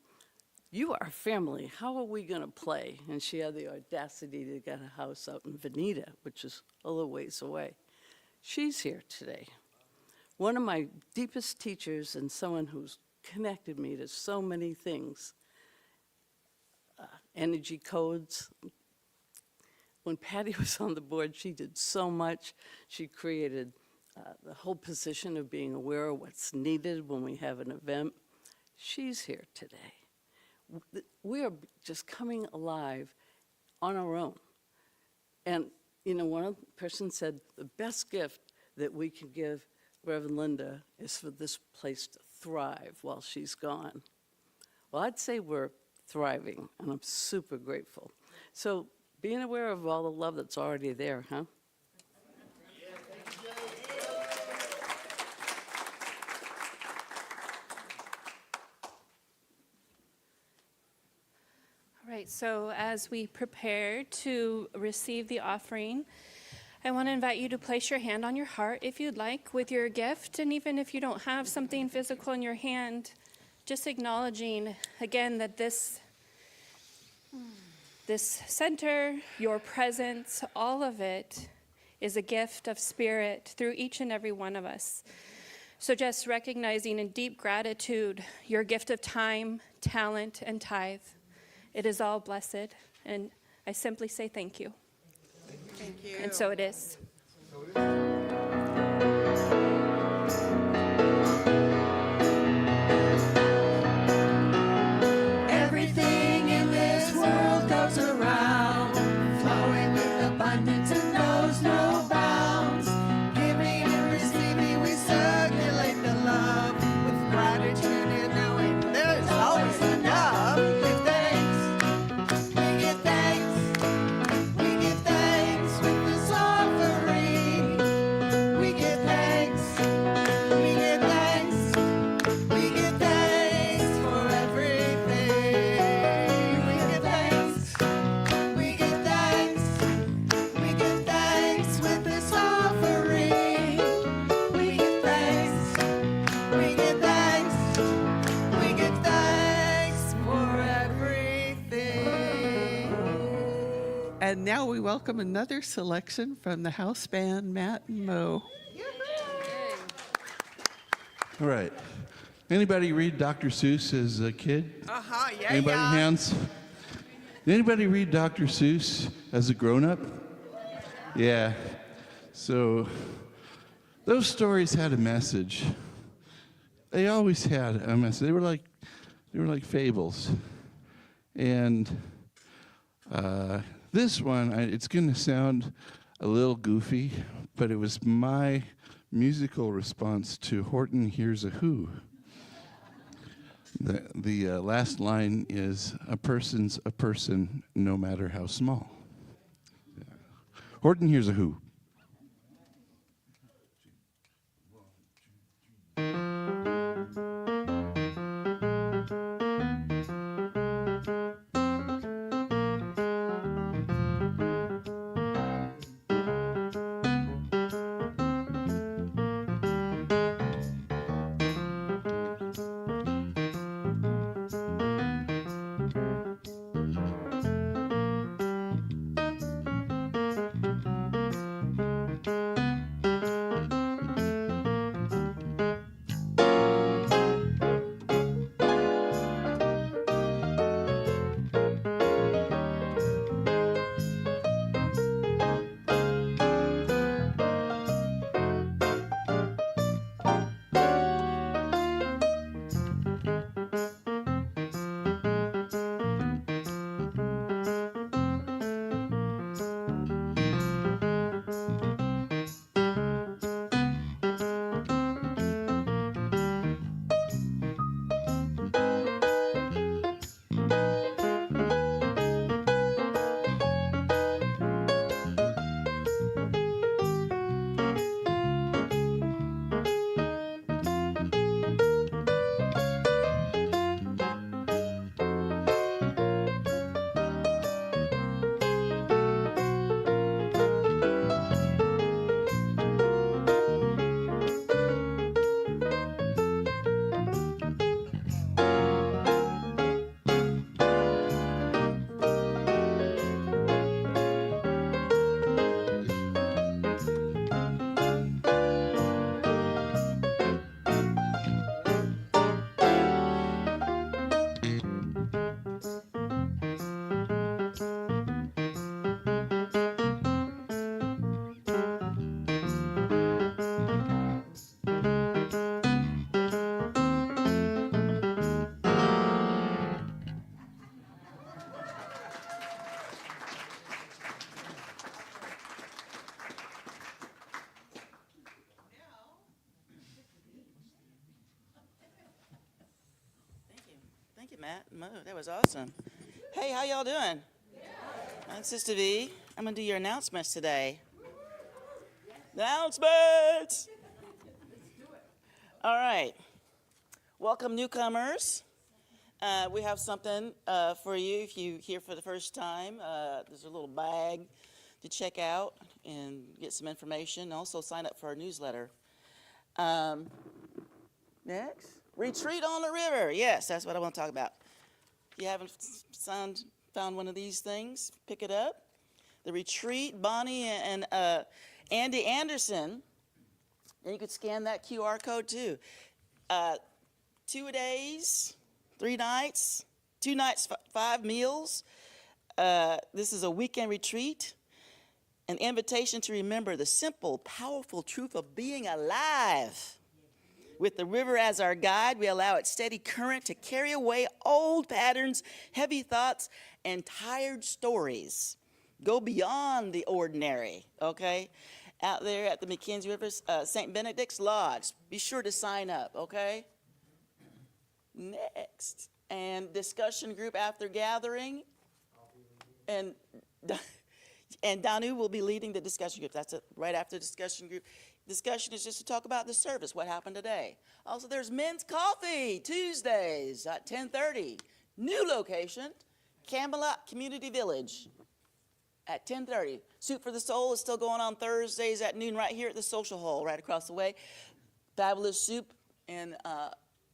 "You are family, how are we gonna play?" And she had the audacity to get a house out in Veneta, which is a little ways away. She's here today. One of my deepest teachers and someone who's connected me to so many things. Energy codes. When Patty was on the board, she did so much. She created the whole position of being aware of what's needed when we have an event. She's here today. We are just coming alive on our own. And, you know, one person said the best gift that we can give Reverend Linda is for this place to thrive while she's gone. Well, I'd say we're thriving, and I'm super grateful. So being aware of all the love that's already there, huh? All right, so as we prepare to receive the offering, I want to invite you to place your hand on your heart if you'd like with your gift, and even if you don't have something physical in your hand, just acknowledging again that this center, your presence, all of it is a gift of spirit through each and every one of us. So just recognizing in deep gratitude your gift of time, talent, and tithe. It is all blessed, and I simply say thank you. Thank you. And so it is. Everything in this world goes around, flowing with abundance and knows no bounds. Giving and receiving, we circulate the love with gratitude and knowing there's always enough. We give thanks, we give thanks, we give thanks. now we welcome another selection from the house band, Matt and Mo. All right. Anybody read Dr. Seuss as a kid? Uh-huh, yeah, Anybody yeah. hands? Anybody read Dr. Seuss as a grown-up? Yeah. So those stories had a message. They always had a message. They were like fables. And this one, it's going to sound a little goofy, but it was my musical response to Horton Hears a Who. The last line is, "A person's a person, no matter how small." Yeah. Horton Hears a Who. Thank you, Matt. Mo, that was awesome. Hey, how y'all doing? I'm Sister V. I'm going to do your announcements today. Announcements! All right. Welcome, newcomers. We have something for you if you're here for the first time. There's a little bag to check out and get some information. Also, sign up for our newsletter. Next. Retreat on the River. Yes, that's what I want to talk about. If you haven't found one of these things, pick it up. The retreat, Bonnie and Andy Anderson. And you could scan that QR code too. 2 days, 3 nights, 2 nights, 5 meals. This is a weekend retreat. An invitation to remember the simple, powerful truth of being alive. With the river as our guide, we allow its steady current to carry away old patterns, heavy thoughts, and tired stories. Go beyond the ordinary, okay? Out there at the McKenzie River, St. Benedict's Lodge. Be sure to sign up, okay? Next. And discussion group after gathering. And Danu will be leading the discussion group. That's it, right after the discussion group. Discussion is just to talk about the service, what happened today. Also, there's men's coffee Tuesdays at 10:30. New location, Camelot Community Village at 10:30. Soup for the Soul is still going on Thursdays at noon right here at the social hall right across the way. Fabulous soup and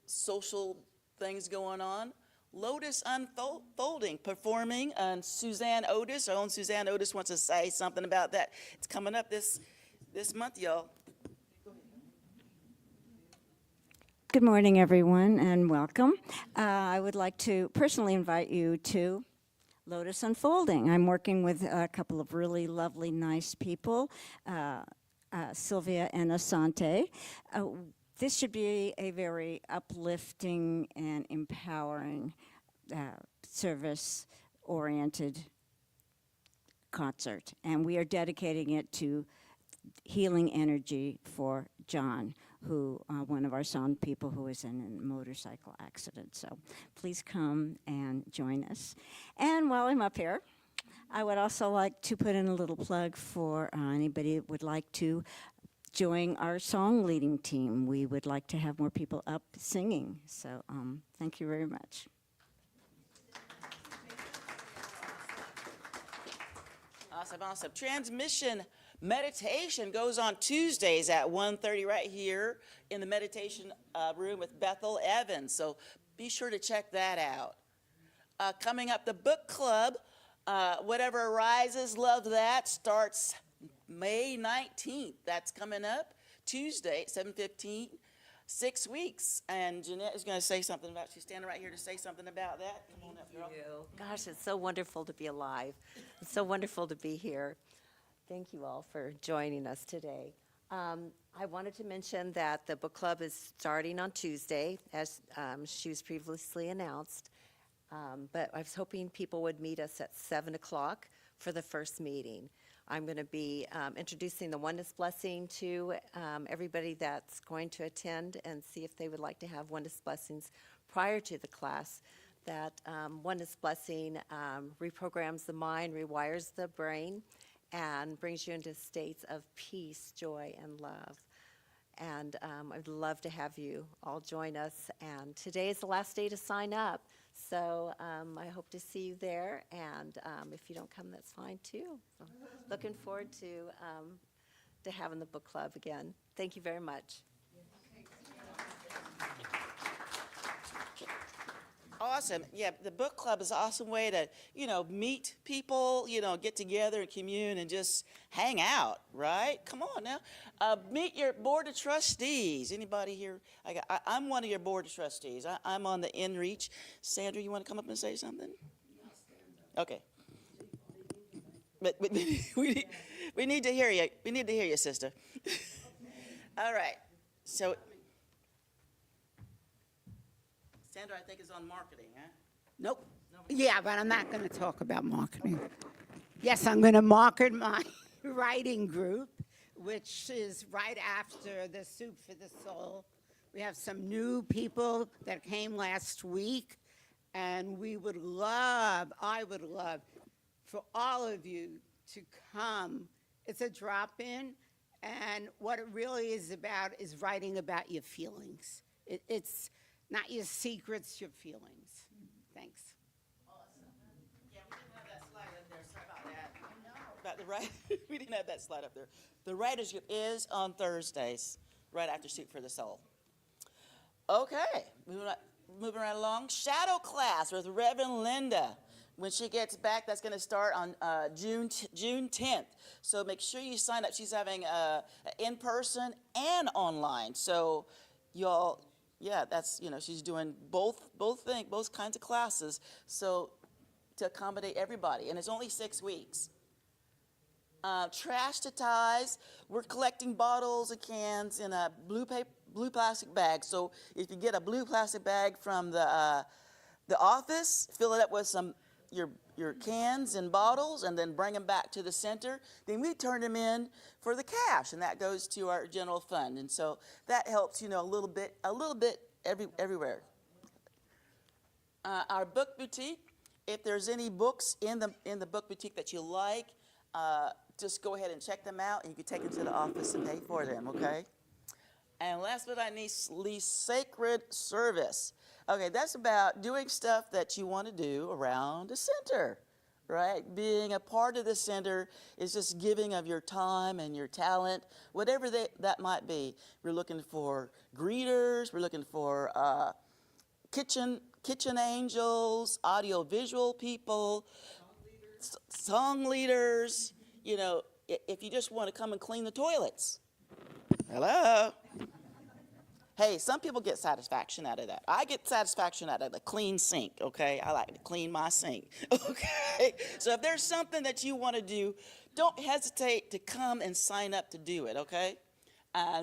social things going on. Lotus Unfolding, performing, and Suzanne Otis, our own Suzanne Otis wants to say something about that. It's coming up this month, y'all. Good morning, everyone, and welcome. I would like to personally invite you to Lotus Unfolding. I'm working with a couple of really lovely, nice people, Sylvia and Asante. This should be a very uplifting and empowering, service-oriented concert, and we are dedicating it to healing energy for John, who one of our sound people who was in a motorcycle accident. So please come and join us. And while I'm up here, I would also like to put in a little plug for anybody that would like to join our song leading team. We would like to have more people up singing. So thank you very much. Awesome, awesome. Transmission meditation goes on Tuesdays at 1:30 right here in the meditation room with Bethel Evans. So be sure to check that out. Coming up, the book club, Whatever Arises, love that, starts May 19th. That's coming up Tuesday, 7:15, 6 weeks. And Jeanette is going to say something about, she's standing right here to say something about that. Come on up, girl. Gosh, it's so wonderful to be alive. It's so wonderful to be here. Thank you all for joining us today. I wanted to mention that the book club is starting on Tuesday, as she was previously announced. But I was hoping people would meet us at 7 o'clock for the first meeting. I'm going to be introducing the Oneness Blessing to everybody that's going to attend and see if they would like to have Oneness Blessings prior to the class. That Oneness Blessing reprograms the mind, rewires the brain, and brings you into states of peace, joy, and love. And I'd love to have you all join us. And today is the last day to sign up. So I hope to see you there. And if you don't come, that's fine too. So looking forward to having the book club again. Thank you very much. Awesome. Yeah, the book club is an awesome way to, meet people, get together and commune and just hang out, right? Come on now. Meet your board of trustees. Anybody here? I'm one of your board of trustees. I'm on the InReach. Sandra, you want to come up and say something? Okay. But we need to hear you. We need to hear you, sister. All right. So Sandra, I think, is on marketing, huh? Nope. Yeah, but I'm not going to talk about marketing. Yes, I'm going to market my writing group, which is right after the Soup for the Soul. We have some new people that came last week, and I would love for all of you to come. It's a drop-in, and what it really is about is writing about your feelings. It's not your secrets, your feelings. Thanks. Awesome. Yeah, we didn't have that slide up there. Sorry about that. About the right, we didn't have that slide up there. The writers group is on Thursdays, right after Soup for the Soul. Okay, moving right along. Shadow class with Reverend Linda. When she gets back, that's going to start on June 10th. So make sure you sign up. She's having in-person and online. So y'all. Yeah, that's, she's doing both kinds of classes, so to accommodate everybody, and it's only 6 weeks. Trash to ties, we're collecting bottles and cans in a blue plastic bag, so if you get a blue plastic bag from the office, fill it up with some your cans and bottles, and then bring them back to the center. Then we turn them in for the cash, and that goes to our general fund. And so that helps, a little bit everywhere. Our book boutique. If there's any books in the book boutique that you like, just go ahead and check them out, and you can take them to the office and pay for them. Okay. And last but not least, sacred service. Okay, that's about doing stuff that you want to do around the center, right? Being a part of the center is just giving of your time and your talent, whatever that might be. We're looking for greeters. We're looking for kitchen kitchen angels, audio-visual people, song leaders, you know, if you just want to come and clean the toilets. Hello? Hey, some people get satisfaction out of that. I get satisfaction out of the clean sink, okay? I like to clean my sink, okay? So if there's something that you want to do, don't hesitate to come and sign up to do it, okay?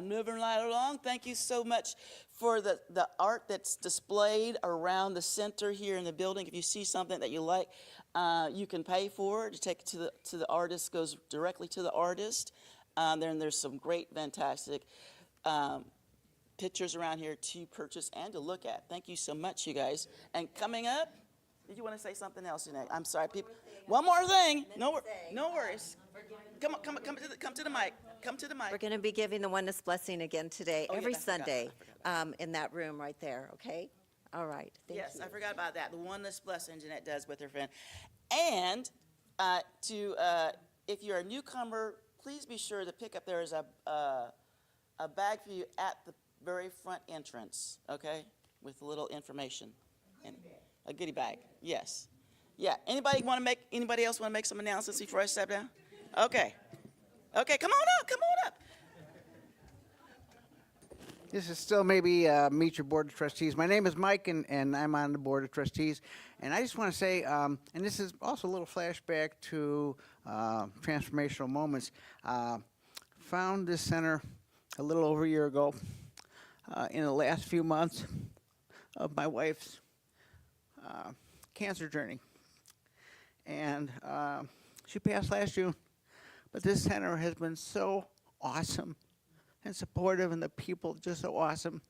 Moving right along, thank you so much for the art that's displayed around the center here in the building. If you see something that you like, you can pay for it. You take it to the artist, goes directly to the artist. Then there's some great, fantastic pictures around here to purchase and to look at. Thank you so much, you guys. And coming up, did you want to say something else, Jeanette? I'm sorry, people. One more thing. No worries. Come to the mic. Come to the mic. We're going to be giving the oneness blessing again today, Oh, yeah, every I forgot. Sunday, in that room right there, okay? All right, thank you. Yes, I forgot about that. The oneness blessing Jeanette does with her friend. And if you're a newcomer, please be sure to pick up, there is a bag for you at the very front entrance, okay? With a little information. And a goodie bag, yes. Yeah, anybody else want to make some announcements before I step down? Okay. Okay, come on up. This is still maybe meet your board of trustees. My name is Mike, and I'm on the board of trustees. And I just want to say, and this is also a little flashback to transformational moments. Found this center a little over a year ago in the last few months of my wife's cancer journey. And she passed last June. But this center has been so awesome and supportive, and the people just so awesome.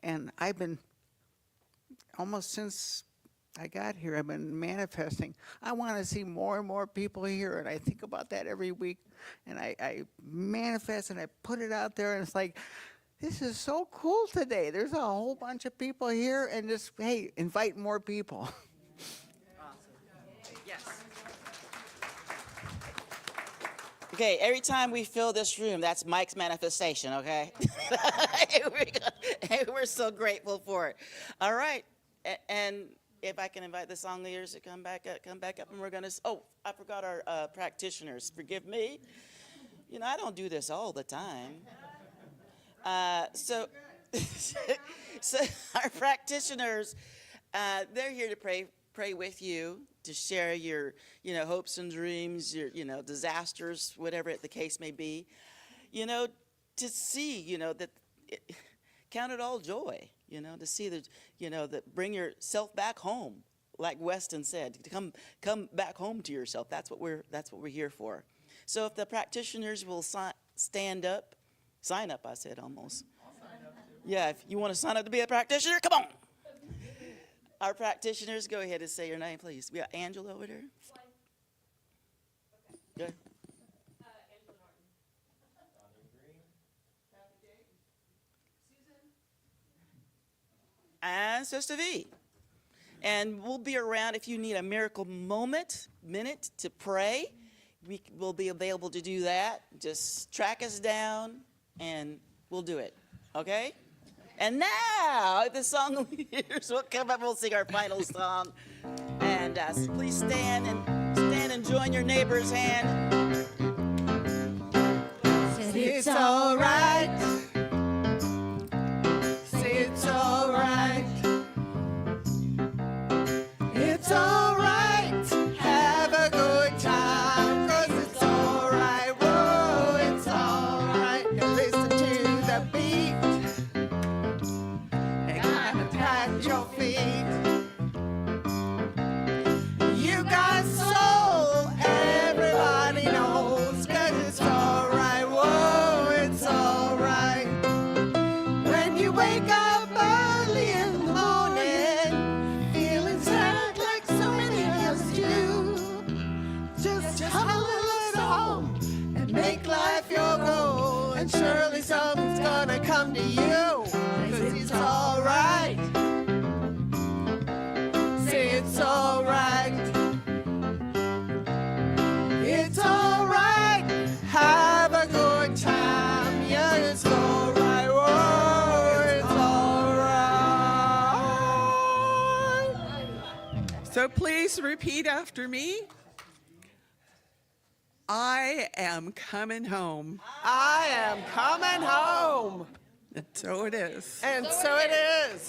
And I've been, almost since I got here, I've been manifesting. I want to see more and more people here, and I think about that every week. And I manifest, and I put it out there, and it's like, this is so cool today. There's a whole bunch of people here, and just, hey, invite more people. Yes. Okay, every time we fill this room, that's Mike's manifestation, okay? We're so grateful for it. All right, and if I can invite the song leaders to come back up, and we're gonna, I forgot our practitioners, forgive me. You know, I don't do this all the time. So our practitioners, they're here to pray with you, to share your, hopes and dreams, your, disasters, whatever the case may be, to see, that count it all joy, to see that, that bring yourself back home, like Weston said, to come back home to yourself. That's what we're here for. So if the practitioners will sign up, I said almost. I'll sign up too. Yeah, if you want to sign up to be a practitioner, come on. Our practitioners, go ahead and say your name, please. We got Angela over there. Good. Angela Norton. Donnie Green. Kathy Day. Susan. And Sister V. And we'll be around if you need a miracle minute to pray. We will be available to do that. Just track us down, and we'll do it. Okay? And now, the song leaders will come up, we'll sing our final song. And please stand and join your neighbor's hand. It's all right. It's all right. It's all right. Have a good time. 'Cause it's all right. Whoa, it's all right. Now listen to the beat. And kind of pat your feet. You got soul. Everybody knows. 'Cause it's all right. Whoa, it's all right. When you wake up early in the morning, feeling sad like so many of us do, just hum a little song and make life your goal, and surely something's gonna come to you. 'Cause it's all right. Say it's all right. It's all right. Have a good time. Yeah, it's all right. Whoa, it's all right. Please repeat after me. I am coming home. I am coming home. And so it is. And so it is.